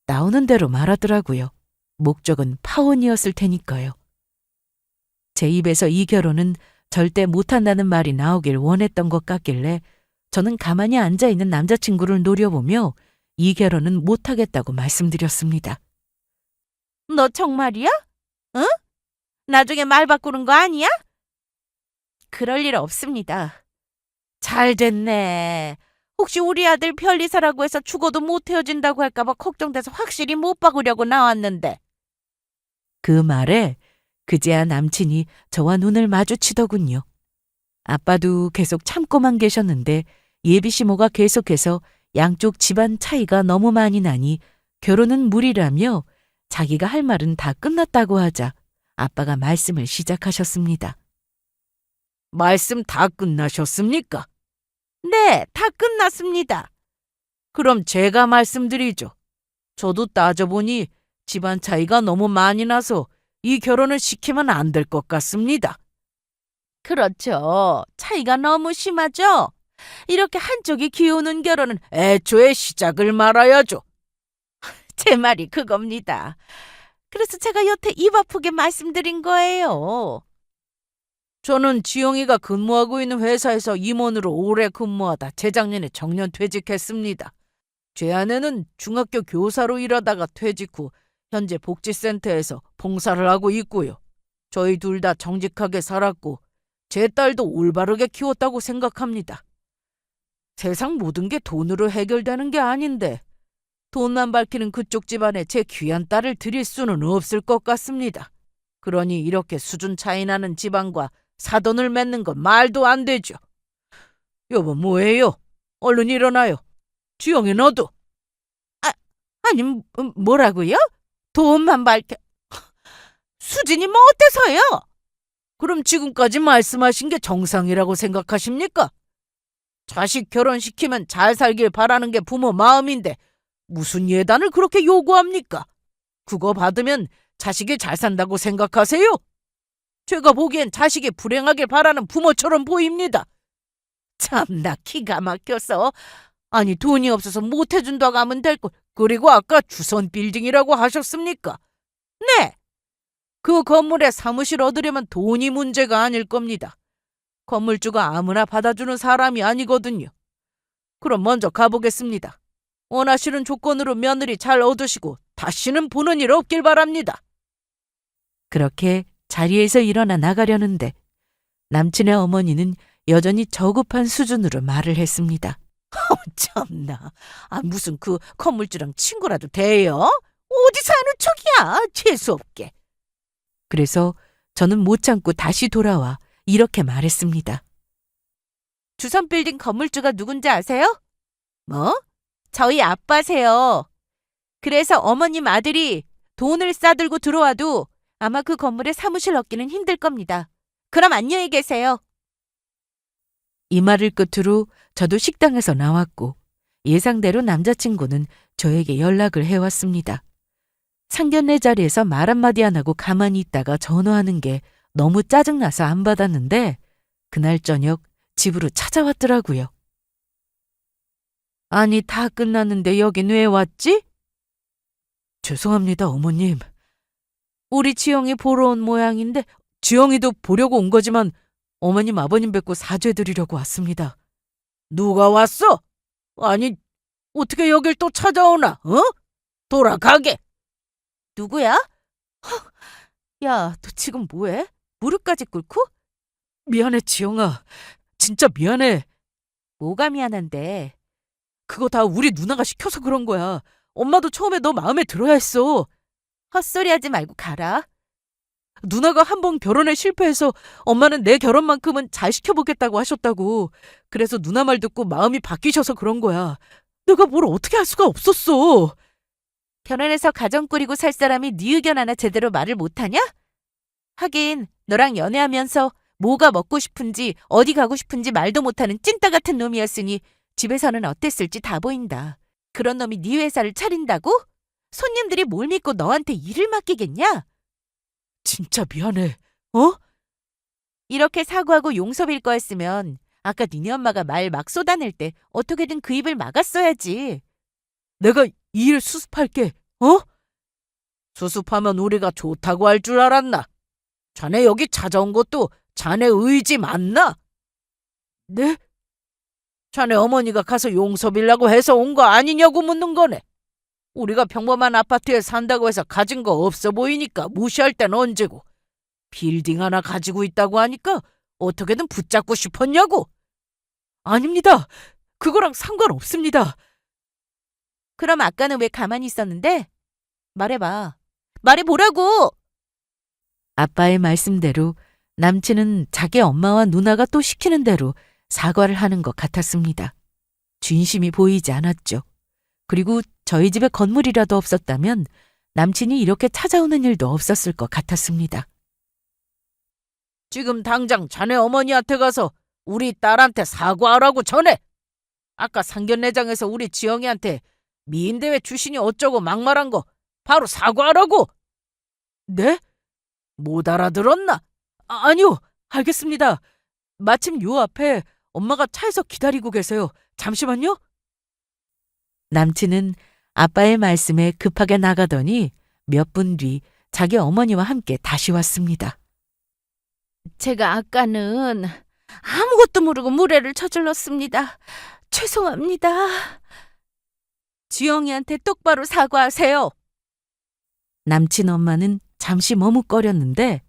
나오는 대로 말하더라고요. 목적은 파혼이었을 테니까요. 제 입에서 이 결혼은 절대 못한다는 말이 나오길 원했던 것 같길래 저는 가만히 앉아있는 남자친구를 노려보며 이 결혼은 못하겠다고 말씀드렸습니다. 너 정말이야? 응? 나중에 말 바꾸는 거 아니야? 그럴 일 없습니다. 잘 됐네. 혹시 우리 아들 변리사라고 해서 죽어도 못 헤어진다고 할까봐 걱정돼서 확실히 못 바꾸려고 나왔는데. 그 말에 그제야 남친이 저와 눈을 마주치더군요. 아빠도 계속 참고만 계셨는데 예비시모가 계속해서 양쪽 집안 차이가 너무 많이 나니 결혼은 무리라며 자기가 할 말은 다 끝났다고 하자 아빠가 말씀을 시작하셨습니다. 말씀 다 끝나셨습니까? 네, 다 끝났습니다. 그럼 제가 말씀드리죠. 저도 따져보니 집안 차이가 너무 많이 나서 이 결혼을 시키면 안 될 것 같습니다. 그렇죠. 차이가 너무 심하죠? 이렇게 한쪽이 기우는 결혼은 애초에 시작을 말아야죠. 제 말이 그겁니다. 그래서 제가 여태 입 아프게 말씀드린 거예요. 저는 지영이가 근무하고 있는 회사에서 임원으로 오래 근무하다 재작년에 정년 퇴직했습니다. 제 아내는 중학교 교사로 일하다가 퇴직 후 현재 복지센터에서 봉사를 하고 있고요. 저희 둘 다 정직하게 살았고 제 딸도 올바르게 키웠다고 생각합니다. 세상 모든 게 돈으로 해결되는 게 아닌데 돈만 밝히는 그쪽 집안에 제 귀한 딸을 드릴 수는 없을 것 같습니다. 그러니 이렇게 수준 차이 나는 집안과 사돈을 맺는 건 말도 안 되죠. 여보 뭐해요? 얼른 일어나요. 주영이 너도. 아니, 뭐라고요? 돈만 밝혀... 수진이 뭐 어때서요? 그럼 지금까지 말씀하신 게 정상이라고 생각하십니까? 자식 결혼시키면 잘 살길 바라는 게 부모 마음인데 무슨 예단을 그렇게 요구합니까? 그거 받으면 자식이 잘 산다고 생각하세요? 제가 보기엔 자식이 불행하길 바라는 부모처럼 보입니다. 참나 기가 막혀서. 아니 돈이 없어서 못 해준다고 하면 될 걸. 그리고 아까 주선 빌딩이라고 하셨습니까? 네. 그 건물에 사무실 얻으려면 돈이 문제가 아닐 겁니다. 건물주가 아무나 받아주는 사람이 아니거든요. 그럼 먼저 가보겠습니다. 원하시는 조건으로 며느리 잘 얻으시고 다시는 보는 일 없길 바랍니다. 그렇게 자리에서 일어나 나가려는데 남친의 어머니는 여전히 저급한 수준으로 말을 했습니다. 참나. 무슨 그 건물주랑 친구라도 돼요? 어디서 하는 척이야? 재수없게. 그래서 저는 못 참고 다시 돌아와 이렇게 말했습니다. 주선 빌딩 건물주가 누군지 아세요? 뭐? 저희 아빠세요. 그래서 어머님 아들이 돈을 싸들고 들어와도 아마 그 건물에 사무실 얻기는 힘들 겁니다. 그럼 안녕히 계세요. 이 말을 끝으로 저도 식당에서 나왔고 예상대로 남자친구는 저에게 연락을 해왔습니다. 상견례 자리에서 말 한마디 안 하고 가만히 있다가 전화하는 게 너무 짜증나서 안 받았는데 그날 저녁 집으로 찾아왔더라고요. 아니 다 끝났는데 여긴 왜 왔지? 죄송합니다 어머님. 우리 지영이 보러 온 모양인데 지영이도 보려고 온 거지만 어머님 아버님 뵙고 사죄드리려고 왔습니다. 누가 왔어? 아니, 어떻게 여길 또 찾아오나? 돌아가게. 누구야? 야, 너 지금 뭐해? 무릎까지 꿇고? 미안해 지영아. 진짜 미안해. 뭐가 미안한데? 그거 다 우리 누나가 시켜서 그런 거야. 엄마도 처음에 너 마음에 들어야 했어. 헛소리하지 말고 가라. 누나가 한 번 결혼에 실패해서 엄마는 내 결혼만큼은 잘 시켜보겠다고 하셨다고. 그래서 누나 말 듣고 마음이 바뀌셔서 그런 거야. 내가 뭘 어떻게 할 수가 없었어. 결혼해서 가정 꾸리고 살 사람이 네 의견 하나 제대로 말을 못하냐? 하긴 너랑 연애하면서 뭐가 먹고 싶은지 어디 가고 싶은지 말도 못하는 찐따 같은 놈이었으니 집에서는 어땠을지 다 보인다. 그런 놈이 네 회사를 차린다고? 손님들이 뭘 믿고 너한테 일을 맡기겠냐? 진짜 미안해. 이렇게 사과하고 용서빌 거였으면 아까 니네 엄마가 말 막 쏟아낼 때 어떻게든 그 입을 막았어야지. 내가 이 일 수습할게. 수습하면 우리가 좋다고 할 줄 알았나? 자네 여기 찾아온 것도 자네 의지 맞나? 네? 자네 어머니가 가서 용서 빌라고 해서 온 거 아니냐고 묻는 거네. 우리가 평범한 아파트에 산다고 해서 가진 거 없어 보이니까 무시할 땐 언제고. 빌딩 하나 가지고 있다고 하니까 어떻게든 붙잡고 싶었냐고. 아닙니다. 그거랑 상관없습니다. 그럼 아까는 왜 가만히 있었는데? 말해봐. 말해보라고! 아빠의 말씀대로 남친은 자기 엄마와 누나가 또 시키는 대로 사과를 하는 것 같았습니다. 진심이 보이지 않았죠. 그리고 저희 집에 건물이라도 없었다면 남친이 이렇게 찾아오는 일도 없었을 것 같았습니다. 지금 당장 자네 어머니한테 가서 우리 딸한테 사과하라고 전해. 아까 상견례장에서 우리 지영이한테 미인대회 출신이 어쩌고 막말한 거 바로 사과하라고. 네? 못 알아들었나? 아니요. 알겠습니다. 마침 요 앞에 엄마가 차에서 기다리고 계세요. 잠시만요. 남친은 아빠의 말씀에 급하게 나가더니 몇 분 뒤 자기 어머니와 함께 다시 왔습니다. 제가 아까는 아무것도 모르고 무례를 저질렀습니다. 죄송합니다. 지영이한테 똑바로 사과하세요. 남친 엄마는 잠시 머뭇거렸는데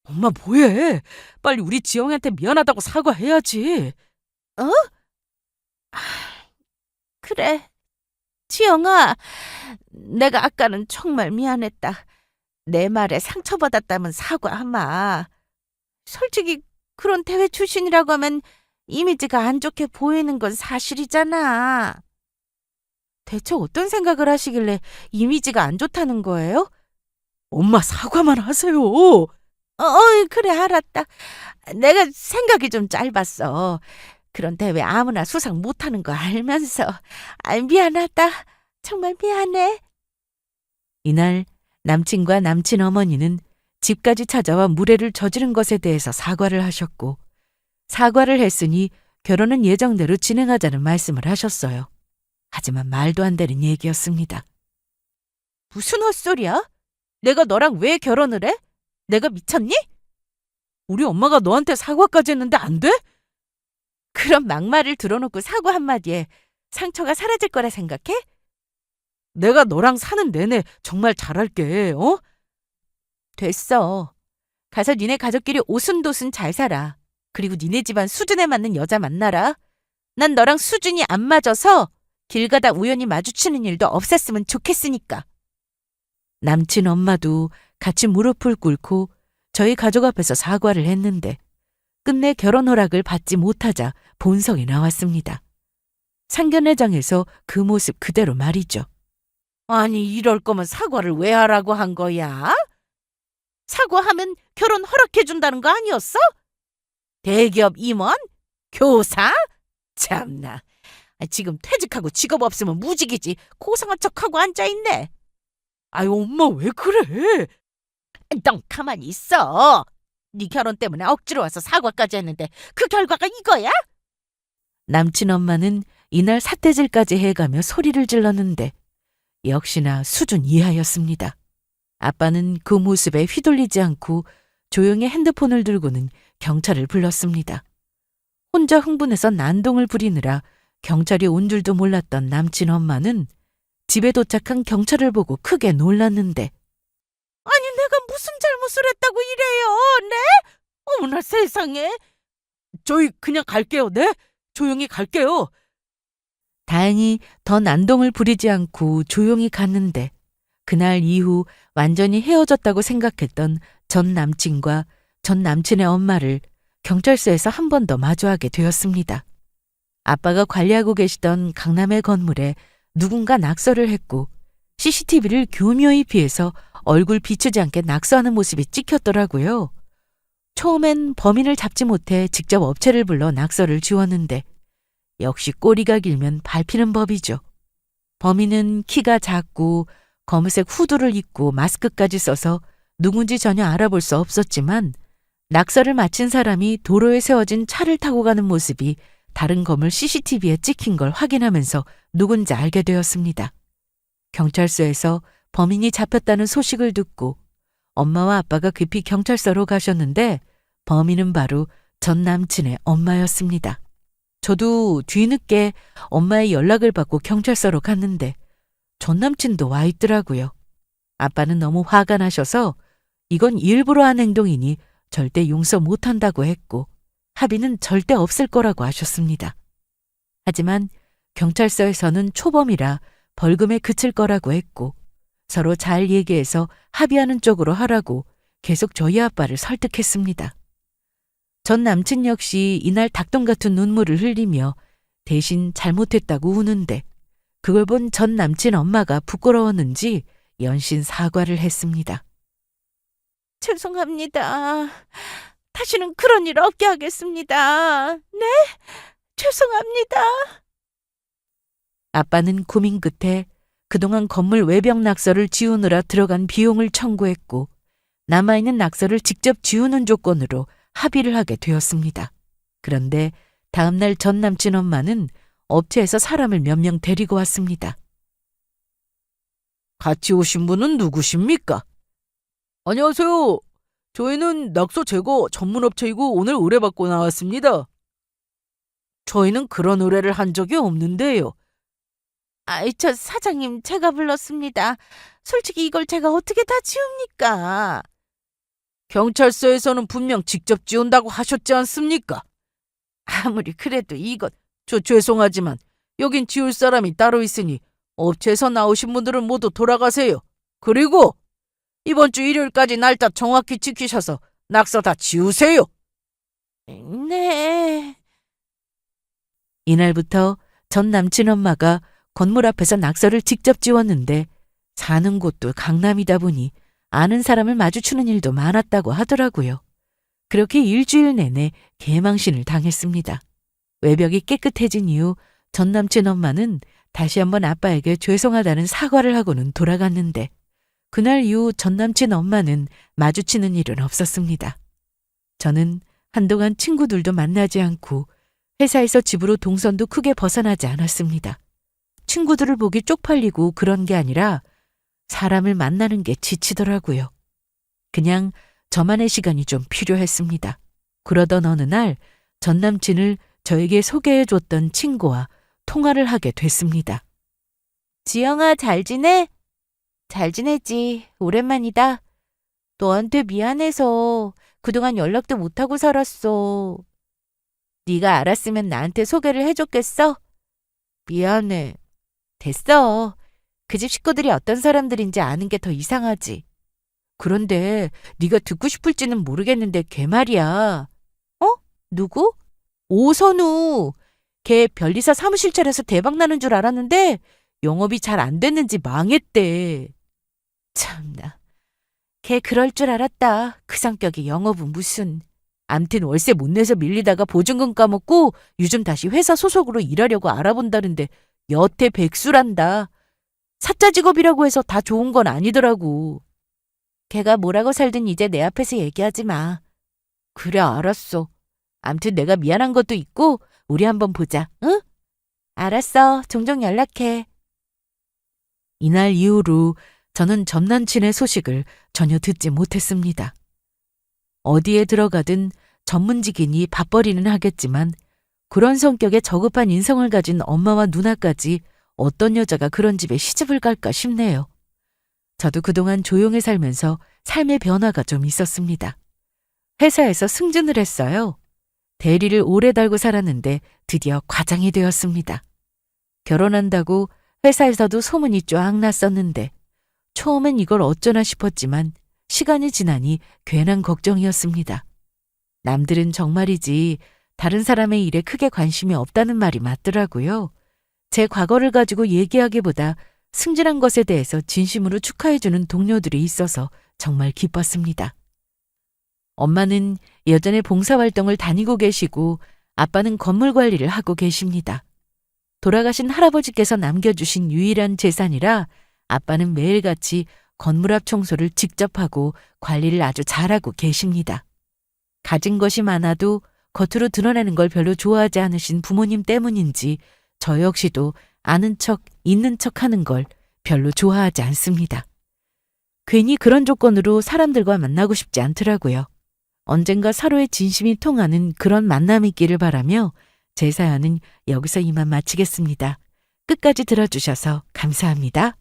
엄마 뭐해? 빨리 우리 지영이한테 미안하다고 사과해야지. 그래. 지영아, 내가 아까는 정말 미안했다. 내 말에 상처받았다면 사과하마. 솔직히 그런 대회 출신이라고 하면 이미지가 안 좋게 보이는 건 사실이잖아. 대체 어떤 생각을 하시길래 이미지가 안 좋다는 거예요? 엄마 사과만 하세요. 그래, 알았다. 내가 생각이 좀 짧았어. 그런데 왜 아무나 수상 못하는 거 알면서. 미안하다. 정말 미안해. 이날 남친과 남친 어머니는 집까지 찾아와 무례를 저지른 것에 대해서 사과를 하셨고, 사과를 했으니 결혼은 예정대로 진행하자는 말씀을 하셨어요. 하지만 말도 안 되는 얘기였습니다. 무슨 헛소리야? 내가 너랑 왜 결혼을 해? 내가 미쳤니? 우리 엄마가 너한테 사과까지 했는데 안 돼? 그런 막말을 들어놓고 사과 한마디에 상처가 사라질 거라 생각해? 내가 너랑 사는 내내 정말 잘할게, 어? 됐어. 가서 니네 가족끼리 오순도순 잘 살아. 그리고 니네 집안 수준에 맞는 여자 만나라. 난 너랑 수준이 안 맞아서 길 가다 우연히 마주치는 일도 없앴으면 좋겠으니까. 남친 엄마도 같이 무릎을 꿇고 저희 가족 앞에서 사과를 했는데 끝내 결혼 허락을 받지 못하자 본성이 나왔습니다. 상견례장에서 그 모습 그대로 말이죠. 아니, 이럴 거면 사과를 왜 하라고 한 거야? 사과하면 결혼 허락해준다는 거 아니었어? 대기업 임원? 교사? 참나. 지금 퇴직하고 직업 없으면 무직이지. 고상한 척하고 앉아있네. 아유, 엄마 왜 그래? 넌 가만히 있어. 네 결혼 때문에 억지로 와서 사과까지 했는데 그 결과가 이거야? 남친 엄마는 이날 삿대질까지 해가며 소리를 질렀는데 역시나 수준 이하였습니다. 아빠는 그 모습에 휘둘리지 않고 조용히 핸드폰을 들고는 경찰을 불렀습니다. 혼자 흥분해서 난동을 부리느라 경찰이 온 줄도 몰랐던 남친 엄마는 집에 도착한 경찰을 보고 크게 놀랐는데 아니, 내가 무슨 잘못을 했다고 이래요? 네? 어머나 세상에. 저희 그냥 갈게요. 네? 조용히 갈게요. 다행히 더 난동을 부리지 않고 조용히 갔는데 그날 이후 완전히 헤어졌다고 생각했던 전 남친과 전 남친의 엄마를 경찰서에서 한 번 더 마주하게 되었습니다. 아빠가 관리하고 계시던 강남의 건물에 누군가 낙서를 했고 CCTV를 교묘히 피해서 얼굴 비추지 않게 낙서하는 모습이 찍혔더라고요. 처음엔 범인을 잡지 못해 직접 업체를 불러 낙서를 지웠는데 역시 꼬리가 길면 밟히는 법이죠. 범인은 키가 작고 검은색 후드를 입고 마스크까지 써서 누군지 전혀 알아볼 수 없었지만 낙서를 마친 사람이 도로에 세워진 차를 타고 가는 모습이 다른 건물 CCTV에 찍힌 걸 확인하면서 누군지 알게 되었습니다. 경찰서에서 범인이 잡혔다는 소식을 듣고 엄마와 아빠가 급히 경찰서로 가셨는데 범인은 바로 전 남친의 엄마였습니다. 저도 뒤늦게 엄마의 연락을 받고 경찰서로 갔는데 전 남친도 와 있더라고요. 아빠는 너무 화가 나셔서 이건 일부러 한 행동이니 절대 용서 못한다고 했고 합의는 절대 없을 거라고 하셨습니다. 하지만 경찰서에서는 초범이라 벌금에 그칠 거라고 했고 서로 잘 얘기해서 합의하는 쪽으로 하라고 계속 저희 아빠를 설득했습니다. 전 남친 역시 이날 닭똥 같은 눈물을 흘리며 대신 잘못했다고 우는데 그걸 본 전 남친 엄마가 부끄러웠는지 연신 사과를 했습니다. 죄송합니다. 다시는 그런 일 없게 하겠습니다. 네? 죄송합니다. 아빠는 고민 끝에 그동안 건물 외벽 낙서를 지우느라 들어간 비용을 청구했고 남아있는 낙서를 직접 지우는 조건으로 합의를 하게 되었습니다. 그런데 다음날 전 남친 엄마는 업체에서 사람을 몇 명 데리고 왔습니다. 같이 오신 분은 누구십니까? 안녕하세요. 저희는 낙서 제거 전문 업체이고 오늘 의뢰받고 나왔습니다. 저희는 그런 의뢰를 한 적이 없는데요. 저 사장님, 제가 불렀습니다. 솔직히 이걸 제가 어떻게 다 지웁니까? 경찰서에서는 분명 직접 지운다고 하셨지 않습니까? 아무리 그래도 이건 죄송하지만 여긴 지울 사람이 따로 있으니 업체에서 나오신 분들은 모두 돌아가세요. 그리고 이번 주 일요일까지 날짜 정확히 지키셔서 낙서 다 지우세요. 네. 이날부터 전 남친 엄마가 건물 앞에서 낙서를 직접 지웠는데 사는 곳도 강남이다 보니 아는 사람을 마주치는 일도 많았다고 하더라고요. 그렇게 일주일 내내 개망신을 당했습니다. 외벽이 깨끗해진 이후 전 남친 엄마는 다시 한번 아빠에게 죄송하다는 사과를 하고는 돌아갔는데 그날 이후 전 남친 엄마는 마주치는 일은 없었습니다. 저는 한동안 친구들도 만나지 않고 회사에서 집으로 동선도 크게 벗어나지 않았습니다. 친구들을 보기 쪽팔리고 그런 게 아니라 사람을 만나는 게 지치더라고요. 그냥 저만의 시간이 좀 필요했습니다. 그러던 어느 날 전 남친을 저에게 소개해줬던 친구와 통화를 하게 됐습니다. 지영아, 잘 지내? 잘 지내지. 오랜만이다. 너한테 미안해서 그동안 연락도 못하고 살았어. 네가 알았으면 나한테 소개를 해줬겠어? 미안해. 됐어. 그 집 식구들이 어떤 사람들인지 아는 게 더 이상하지. 그런데 네가 듣고 싶을지는 모르겠는데 걔 말이야. 누구? 오선우. 걔 변리사 사무실 차려서 대박 나는 줄 알았는데 영업이 잘 안 됐는지 망했대. 참나. 걔 그럴 줄 알았다. 그 성격이 영업은 무슨. 암튼 월세 못 내서 밀리다가 보증금 까먹고 요즘 다시 회사 소속으로 일하려고 알아본다는데 여태 백수란다. 사짜 직업이라고 해서 다 좋은 건 아니더라고. 걔가 뭐라고 살든 이제 내 앞에서 얘기하지 마. 그래, 알았어. 암튼 내가 미안한 것도 있고 우리 한번 보자, 응? 알았어. 종종 연락해. 이날 이후로 저는 전 남친의 소식을 전혀 듣지 못했습니다. 어디에 들어가든 전문직이니 밥벌이는 하겠지만 그런 성격에 저급한 인성을 가진 엄마와 누나까지 어떤 여자가 그런 집에 시집을 갈까 싶네요. 저도 그동안 조용히 살면서 삶의 변화가 좀 있었습니다. 회사에서 승진을 했어요. 대리를 오래 달고 살았는데 드디어 과장이 되었습니다. 결혼한다고 회사에서도 소문이 쫙 났었는데 처음엔 이걸 어쩌나 싶었지만 시간이 지나니 괜한 걱정이었습니다. 남들은 정말이지 다른 사람의 일에 크게 관심이 없다는 말이 맞더라고요. 제 과거를 가지고 얘기하기보다 승진한 것에 대해서 진심으로 축하해주는 동료들이 있어서 정말 기뻤습니다. 엄마는 여전히 봉사활동을 다니고 계시고 아빠는 건물 관리를 하고 계십니다. 돌아가신 할아버지께서 남겨주신 유일한 재산이라 아빠는 매일같이 건물 앞 청소를 직접 하고 관리를 아주 잘하고 계십니다. 가진 것이 많아도 겉으로 드러내는 걸 별로 좋아하지 않으신 부모님 때문인지 저 역시도 아는 척, 있는 척 하는 걸 별로 좋아하지 않습니다. 괜히 그런 조건으로 사람들과 만나고 싶지 않더라고요. 언젠가 서로의 진심이 통하는 그런 만남이 있기를 바라며 제 사연은 여기서 이만 마치겠습니다. 끝까지 들어주셔서 감사합니다.